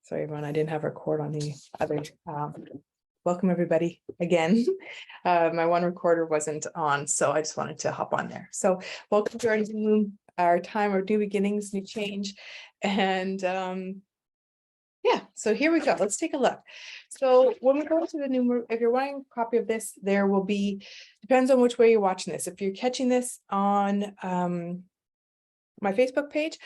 Sorry, everyone, I didn't have record on the other. Welcome, everybody, again. My one recorder wasn't on, so I just wanted to hop on there. So welcome to our Zoom, our time of new beginnings, new change. And yeah, so here we go. Let's take a look. So when we go to the new, if you're wanting a copy of this, there will be, depends on which way you're watching this. If you're catching this on my Facebook page,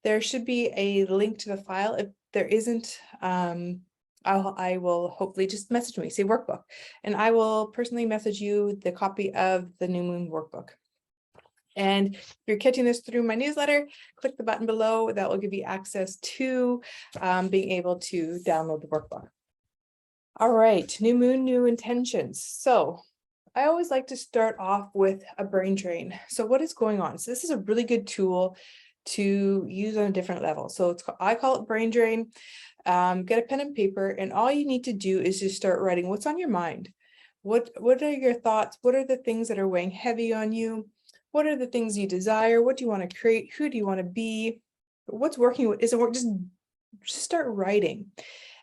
there should be a link to the file. If there isn't, I will hopefully just message me, say workbook, and I will personally message you the copy of the New Moon workbook. And if you're catching this through my newsletter, click the button below. That will give you access to being able to download the workbook. All right, new moon, new intentions. So I always like to start off with a brain drain. So what is going on? So this is a really good tool to use on a different level. So I call it brain drain. Get a pen and paper, and all you need to do is just start writing what's on your mind. What are your thoughts? What are the things that are weighing heavy on you? What are the things you desire? What do you want to create? Who do you want to be? What's working? What isn't working? Just start writing.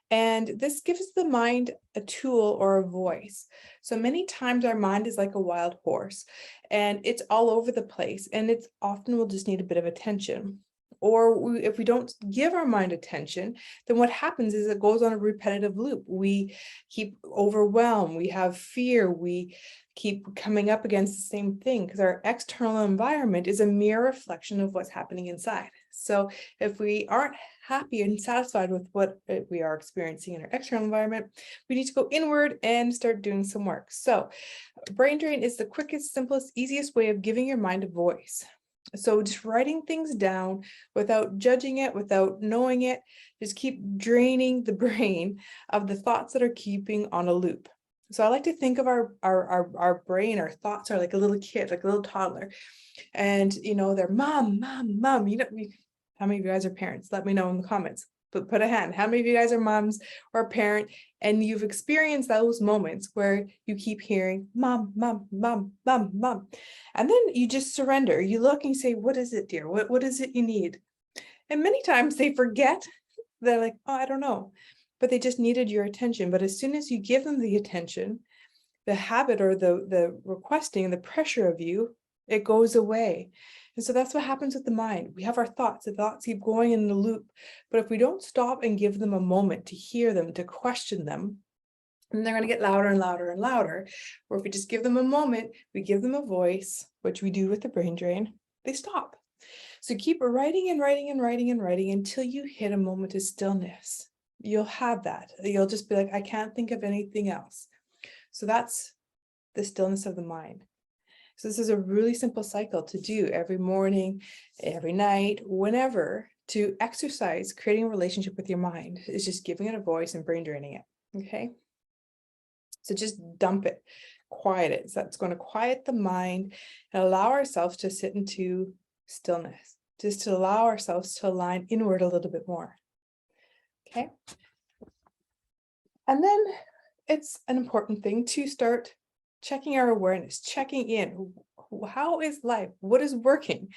And this gives the mind a tool or a voice. So many times our mind is like a wild horse and it's all over the place, and it's often will just need a bit of attention. Or if we don't give our mind attention, then what happens is it goes on a repetitive loop. We keep overwhelmed, we have fear, we keep coming up against the same thing because our external environment is a mere reflection of what's happening inside. So if we aren't happy and satisfied with what we are experiencing in our external environment, we need to go inward and start doing some work. So brain drain is the quickest, simplest, easiest way of giving your mind a voice. So just writing things down without judging it, without knowing it, just keep draining the brain of the thoughts that are keeping on a loop. So I like to think of our brain, our thoughts are like a little kid, like a little toddler. And, they're mom, mom, mom, how many of you guys are parents? Let me know in the comments. But put a hand. How many of you guys are moms or a parent, and you've experienced those moments where you keep hearing mom, mom, mom, mom, mom, and then you just surrender. You look and you say, "What is it, dear? What is it you need?" And many times they forget. They're like, "Oh, I don't know," but they just needed your attention. But as soon as you give them the attention, the habit or the requesting, the pressure of you, it goes away. And so that's what happens with the mind. We have our thoughts, the thoughts keep going in the loop. But if we don't stop and give them a moment to hear them, to question them, then they're going to get louder and louder and louder. Or if we just give them a moment, we give them a voice, which we do with the brain drain, they stop. So keep writing and writing and writing and writing until you hit a moment of stillness. You'll have that. You'll just be like, I can't think of anything else. So that's the stillness of the mind. So this is a really simple cycle to do every morning, every night, whenever, to exercise creating a relationship with your mind. It's just giving it a voice and brain draining it. Okay. So just dump it, quiet it. So that's going to quiet the mind and allow ourselves to sit into stillness, just to allow ourselves to align inward a little bit more. Okay. And then it's an important thing to start checking our awareness, checking in. How is life? What is working?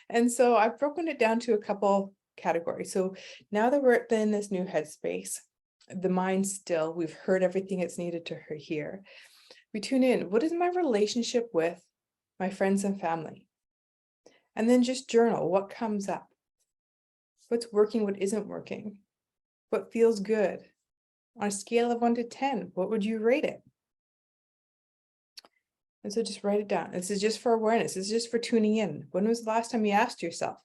And so I've broken it down to a couple categories. So now that we're in this new headspace, the mind's still, we've heard everything it's needed to hear. We tune in. What is my relationship with my friends and family? And then just journal what comes up. What's working, what isn't working? What feels good? On a scale of 1 to 10, what would you rate it? And so just write it down. This is just for awareness. This is just for tuning in. When was the last time you asked yourself?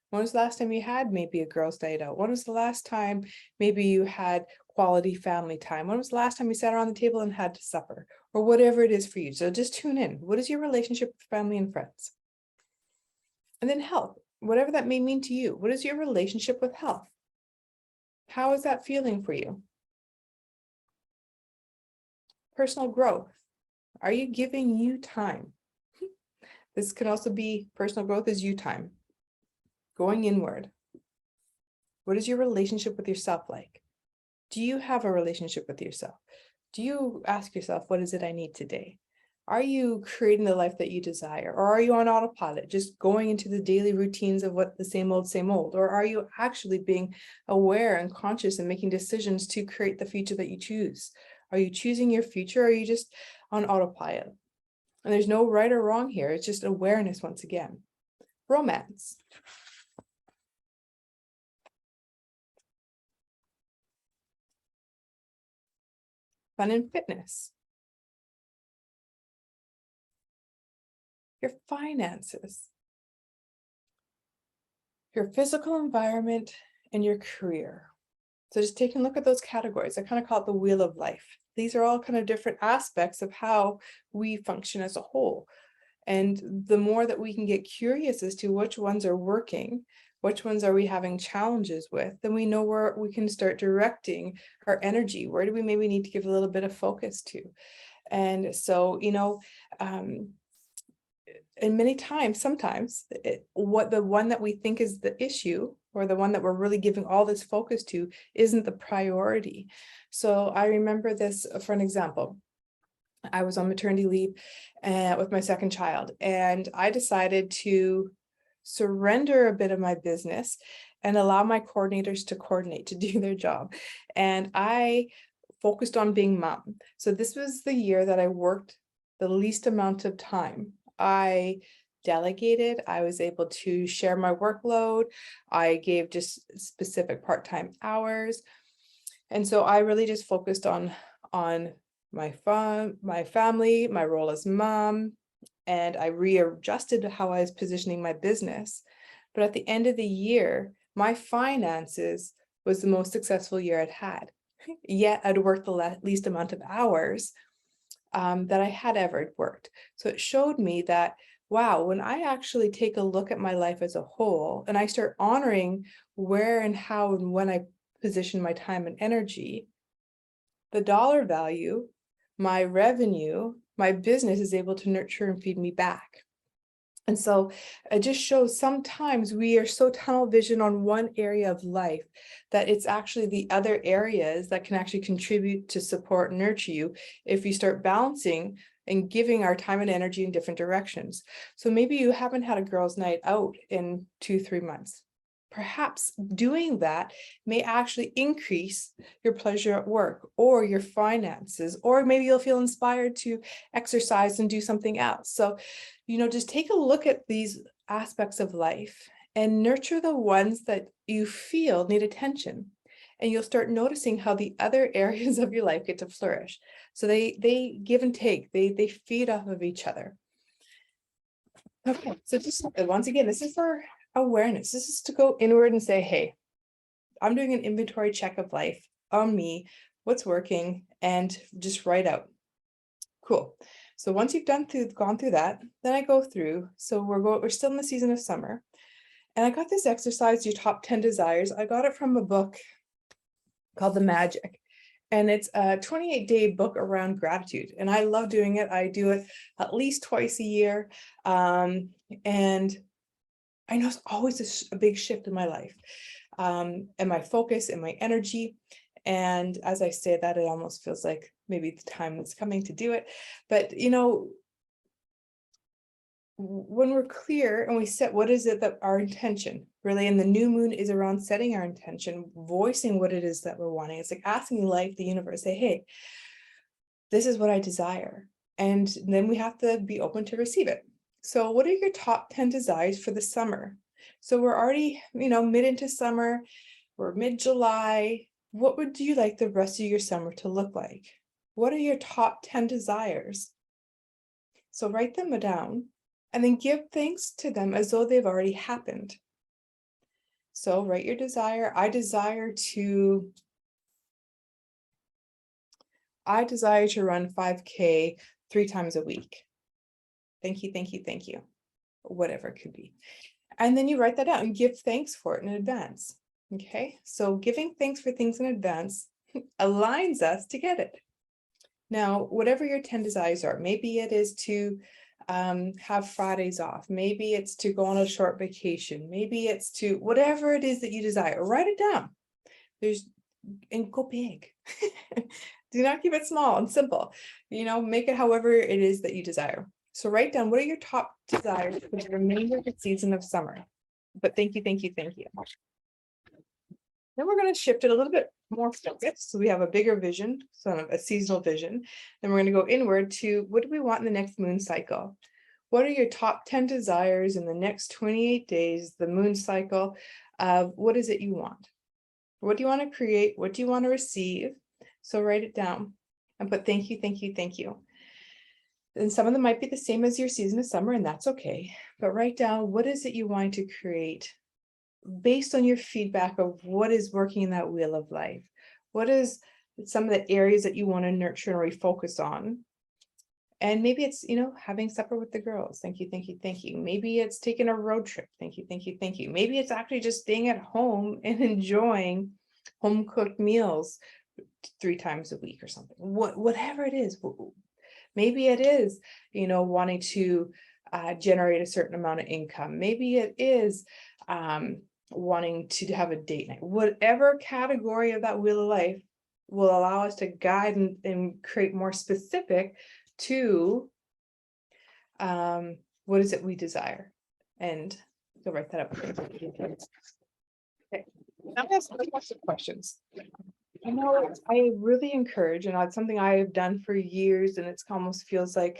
When was the last time you had maybe a girls' night out? When was the last time maybe you had quality family time? When was the last time you sat around the table and had supper? Or whatever it is for you. So just tune in. What is your relationship with family and friends? And then health, whatever that may mean to you. What is your relationship with health? How is that feeling for you? Personal growth. Are you giving you time? This can also be personal growth is you time. Going inward. What is your relationship with yourself like? Do you have a relationship with yourself? Do you ask yourself, what is it I need today? Are you creating the life that you desire? Or are you on autopilot, just going into the daily routines of what the same old? Or are you actually being aware and conscious and making decisions to create the future that you choose? Are you choosing your future, or are you just on autopilot? And there's no right or wrong here. It's just awareness once again. Romance. Fun and fitness. Your finances. Your physical environment and your career. So just taking a look at those categories. I kind of call it the wheel of life. These are all kind of different aspects of how we function as a whole. And the more that we can get curious as to which ones are working, which ones are we having challenges with, then we know where we can start directing our energy. Where do we maybe need to give a little bit of focus to? And so, and many times, sometimes what the one that we think is the issue, or the one that we're really giving all this focus to, isn't the priority. So I remember this for an example. I was on maternity leave with my second child, and I decided to surrender a bit of my business and allow my coordinators to coordinate, to do their job. And I focused on being mom. So this was the year that I worked the least amount of time. I delegated. I was able to share my workload. I gave just specific part-time hours. And so I really just focused on my family, my role as mom, and I readjusted how I was positioning my business. But at the end of the year, my finances was the most successful year I'd had. Yet I'd worked the least amount of hours that I had ever worked. So it showed me that, wow, when I actually take a look at my life as a whole, and I start honoring where and how and when I position my time and energy, the dollar value, my revenue, my business is able to nurture and feed me back. And so it just shows sometimes we are so tunnel vision on one area of life that it's actually the other areas that can actually contribute to support and nurture you if you start balancing and giving our time and energy in different directions. So maybe you haven't had a girls' night out in 2-3 months. Perhaps doing that may actually increase your pleasure at work or your finances, or maybe you'll feel inspired to exercise and do something else. So, just take a look at these aspects of life and nurture the ones that you feel need attention. And you'll start noticing how the other areas of your life get to flourish. So they give and take, they feed off of each other. Okay, so just once again, this is for awareness. This is to go inward and say, hey, I'm doing an inventory check of life on me, what's working, and just write out. Cool. So once you've gone through that, then I go through. So we're still in the season of summer. And I got this exercise, your top 10 desires. I got it from a book called The Magic. And it's a 28-day book around gratitude. And I love doing it. I do it at least twice a year. And I know it's always a big shift in my life, and my focus and my energy. And as I say that, it almost feels like maybe the time is coming to do it. But, when we're clear and we set what is it that our intention really, and the new moon is around setting our intention, voicing what it is that we're wanting. It's like asking life, the universe, say, hey, this is what I desire. And then we have to be open to receive it. So what are your top 10 desires for the summer? So we're already, mid into summer, we're mid-July. What would you like the rest of your summer to look like? What are your top 10 desires? So write them down and then give thanks to them as though they've already happened. So write your desire. I desire to run 5K 3 times a week. Thank you, thank you, thank you. Whatever it could be. And then you write that out and give thanks for it in advance. Okay, so giving thanks for things in advance aligns us to get it. Now, whatever your 10 desires are, maybe it is to have Fridays off. Maybe it's to go on a short vacation. Maybe it's to whatever it is that you desire, write it down. and go big. Do not keep it small and simple. Make it however it is that you desire. So write down, what are your top desires for the remainder of the season of summer? But thank you, thank you, thank you. Then we're going to shift it a little bit more focused. So we have a bigger vision, sort of a seasonal vision. Then we're going to go inward to, what do we want in the next moon cycle? What are your top 10 desires in the next 28 days, the moon cycle? What is it you want? What do you want to create? What do you want to receive? So write it down and put thank you, thank you, thank you. And some of them might be the same as your season of summer, and that's okay. But write down, what is it you want to create based on your feedback of what is working in that wheel of life? What is some of the areas that you want to nurture and refocus on? And maybe it's, having supper with the girls. Thank you, thank you, thank you. Maybe it's taking a road trip. Thank you, thank you, thank you. Maybe it's actually just staying at home and enjoying home cooked meals 3 times a week or something. Whatever it is. Maybe it is, wanting to generate a certain amount of income. Maybe it is wanting to have a date night. Whatever category of that wheel of life will allow us to guide and create more specific to what is it we desire. And go write that up. Okay. Now I have some questions. I really encourage, and it's something I have done for years, and it's almost feels like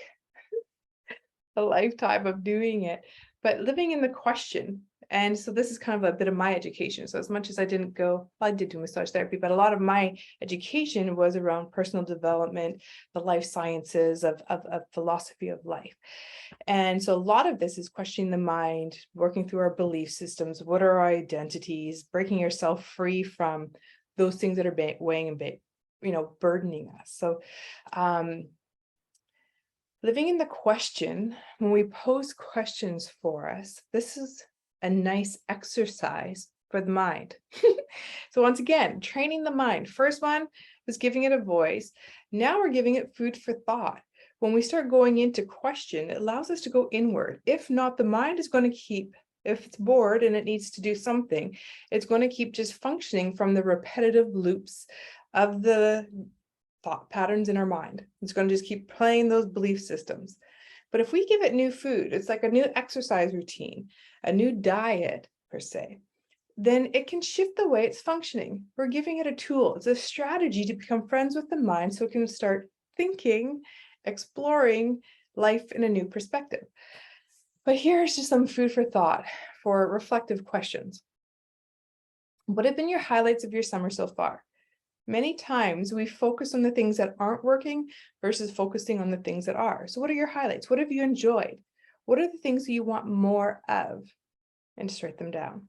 a lifetime of doing it, but living in the question. And so this is kind of a bit of my education. So as much as I did do massage therapy, but a lot of my education was around personal development, the life sciences of philosophy of life. And so a lot of this is questioning the mind, working through our belief systems. What are our identities? Breaking yourself free from those things that are weighing and burdening us. So living in the question, when we pose questions for us, this is a nice exercise for the mind. So once again, training the mind. First one was giving it a voice. Now we're giving it food for thought. When we start going into question, it allows us to go inward. If not, the mind is going to keep, if it's bored and it needs to do something, it's going to keep just functioning from the repetitive loops of the thought patterns in our mind. It's going to just keep playing those belief systems. But if we give it new food, it's like a new exercise routine, a new diet per se, then it can shift the way it's functioning. We're giving it a tool. It's a strategy to become friends with the mind so it can start thinking, exploring life in a new perspective. But here's just some food for thought for reflective questions. What have been your highlights of your summer so far? Many times we focus on the things that aren't working versus focusing on the things that are. So what are your highlights? What have you enjoyed? What are the things that you want more of? And just write them down.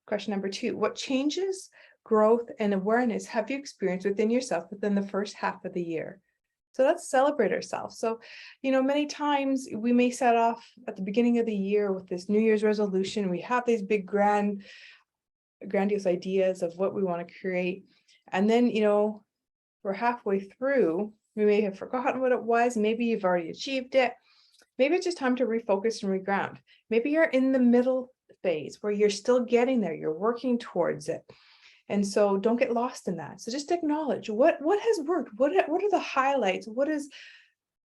Question number 2, what changes, growth, and awareness have you experienced within yourself within the first half of the year? So let's celebrate ourselves. So, many times we may set off at the beginning of the year with this New Year's resolution. We have these big grandiose ideas of what we want to create. And then, we're halfway through, we may have forgotten what it was. Maybe you've already achieved it. Maybe it's just time to refocus and reground. Maybe you're in the middle phase where you're still getting there. You're working towards it. And so don't get lost in that. So just acknowledge what has worked. What are the highlights? What is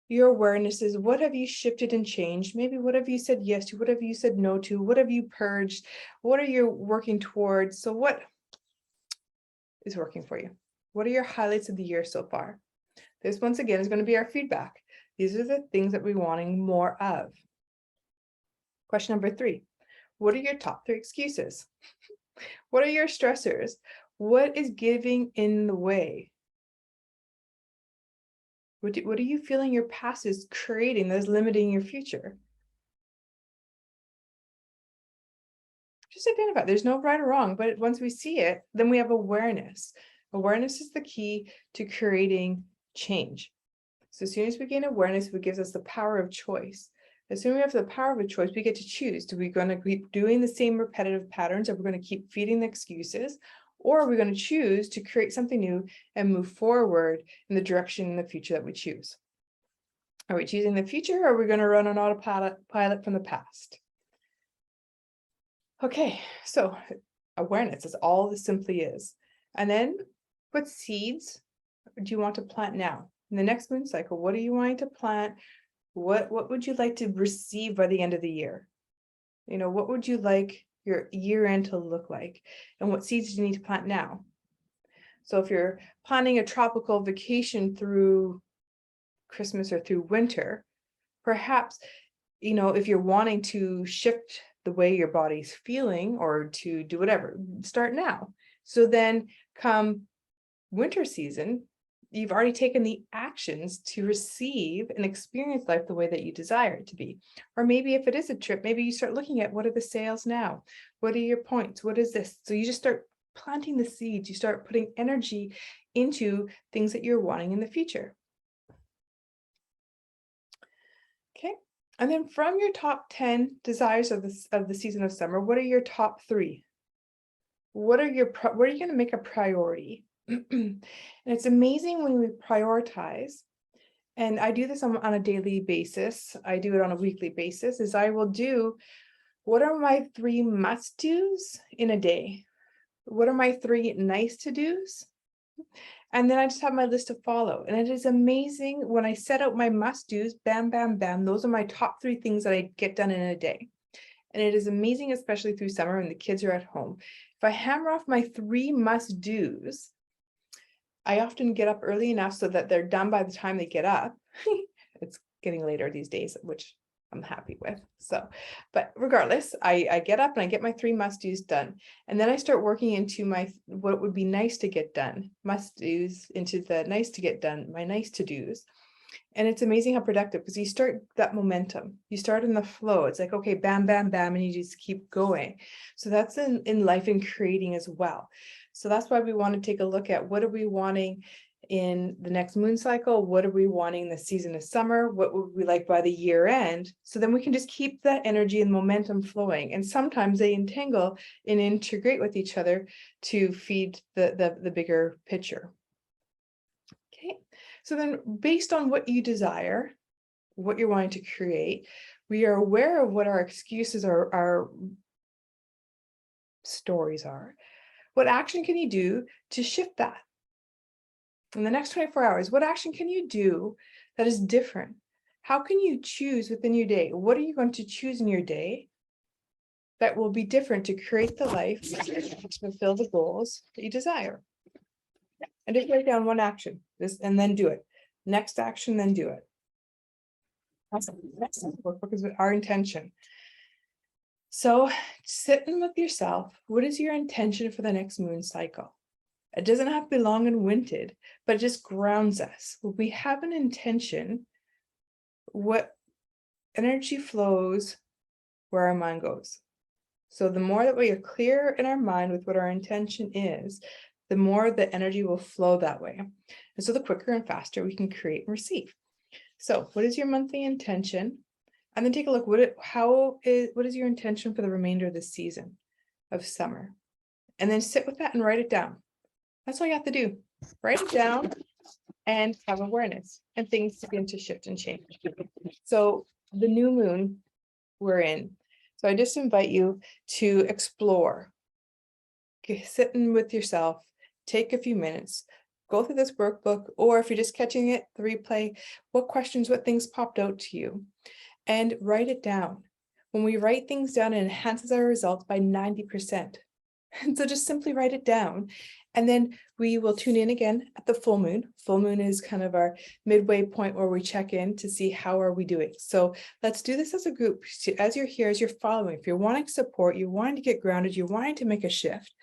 your awarenesses? What have you shifted and changed? Maybe what have you said yes to? What have you said no to? What have you purged? What are you working towards? So what is working for you? What are your highlights of the year so far? This once again is going to be our feedback. These are the things that we're wanting more of. Question number 3. What are your top 3 excuses? What are your stressors? What is getting in the way? What are you feeling your past is creating that's limiting your future? Just identify. There's no right or wrong, but once we see it, then we have awareness. Awareness is the key to creating change. So as soon as we gain awareness, it gives us the power of choice. As soon as we have the power of a choice, we get to choose. Do we going to keep doing the same repetitive patterns? Are we going to keep feeding the excuses? Or are we going to choose to create something new and move forward in the direction in the future that we choose? Are we choosing the future, or are we going to run on autopilot from the past? Okay, so awareness. That's all this simply is. And then what seeds do you want to plant now? In the next moon cycle, what are you wanting to plant? What would you like to receive by the end of the year? You know, what would you like your year end to look like? And what seeds do you need to plant now? So if you're planning a tropical vacation through Christmas or through winter, perhaps, you know, if you're wanting to shift the way your body's feeling or to do whatever, start now. So then come winter season, you've already taken the actions to receive and experience life the way that you desire it to be. Or maybe if it is a trip, maybe you start looking at what are the sales now? What are your points? What is this? So you just start planting the seeds. You start putting energy into things that you're wanting in the future. Okay. And then from your top 10 desires of the season of summer, what are your top 3? What are you going to make a priority? And it's amazing when we prioritize, and I do this on a daily basis. I do it on a weekly basis, is I will do, what are my 3 must-dos in a day? What are my 3 nice to-dos? And then I just have my list to follow. And it is amazing when I set out my must-dos, bam, bam, bam, those are my top 3 things that I get done in a day. And it is amazing, especially through summer when the kids are at home. If I hammer off my 3 must-dos, I often get up early enough so that they're done by the time they get up. It's getting later these days, which I'm happy with. So, but regardless, I get up and I get my 3 must-dos done. And then I start working into my, what would be nice to get done, must-dos into the nice to get done, my nice to-dos. And it's amazing how productive, because you start that momentum, you start in the flow. It's like, okay, bam, bam, bam, and you just keep going. So that's in life and creating as well. So that's why we want to take a look at what are we wanting in the next moon cycle? What are we wanting the season of summer? What would we like by the year end? So then we can just keep that energy and momentum flowing. And sometimes they entangle and integrate with each other to feed the bigger picture. Okay, so then based on what you desire, what you're wanting to create, we are aware of what our excuses or our stories are. What action can you do to shift that? In the next 24 hours, what action can you do that is different? How can you choose within your day? What are you going to choose in your day that will be different to create the life, to fulfill the goals that you desire? And just write down one action, this, and then do it. Next action, then do it. Awesome. Next workbook is our intention. So sitting with yourself, what is your intention for the next moon cycle? It doesn't have to be long and winded, but it just grounds us. When we have an intention, what energy flows where our mind goes. So the more that we are clear in our mind with what our intention is, the more the energy will flow that way. And so the quicker and faster we can create and receive. So what is your monthly intention? And then take a look, what is your intention for the remainder of the season of summer? And then sit with that and write it down. That's all you have to do. Write it down and have awareness, and things begin to shift and change. So the new moon we're in. So I just invite you to explore. Okay, sitting with yourself, take a few minutes, go through this workbook, or if you're just catching it, the replay, what questions, what things popped out to you, and write it down. When we write things down, it enhances our results by 90%. And so just simply write it down. And then we will tune in again at the full moon. Full moon is kind of our midway point where we check in to see how are we doing. So let's do this as a group. As you're here, as you're following, if you're wanting support, you're wanting to get grounded, you're wanting to make a shift,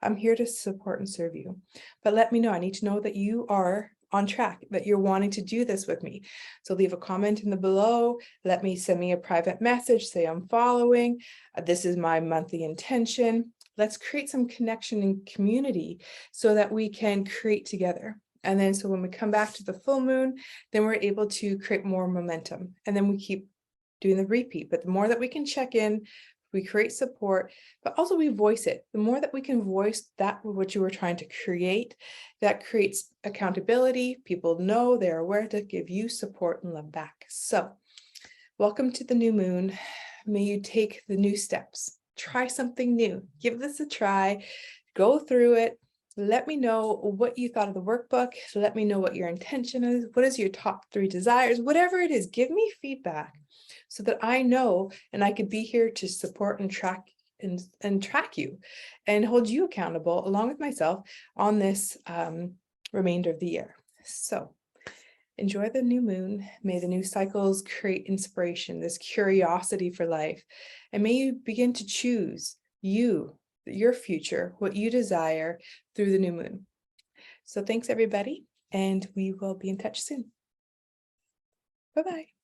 I'm here to support and serve you. But let me know. I need to know that you are on track, that you're wanting to do this with me. So leave a comment in the below. Send me a private message. Say I'm following. This is my monthly intention. Let's create some connection and community so that we can create together. And then so when we come back to the full moon, then we're able to create more momentum. And then we keep doing the repeat. But the more that we can check in, we create support, but also we voice it. The more that we can voice that what you were trying to create, that creates accountability. People know, they're aware to give you support and love back. So welcome to the new moon. May you take the new steps try something new. Give this a try, go through it. Let me know what you thought of the workbook. Let me know what your intention is. What is your top 3 desires? Whatever it is, give me feedback so that I know and I could be here to support and track and track you and hold you accountable along with myself on this remainder of the year. So enjoy the new moon. May the new cycles create inspiration, this curiosity for life, and may you begin to choose your future, what you desire through the new moon. So thanks everybody, and we will be in touch soon. Bye-bye.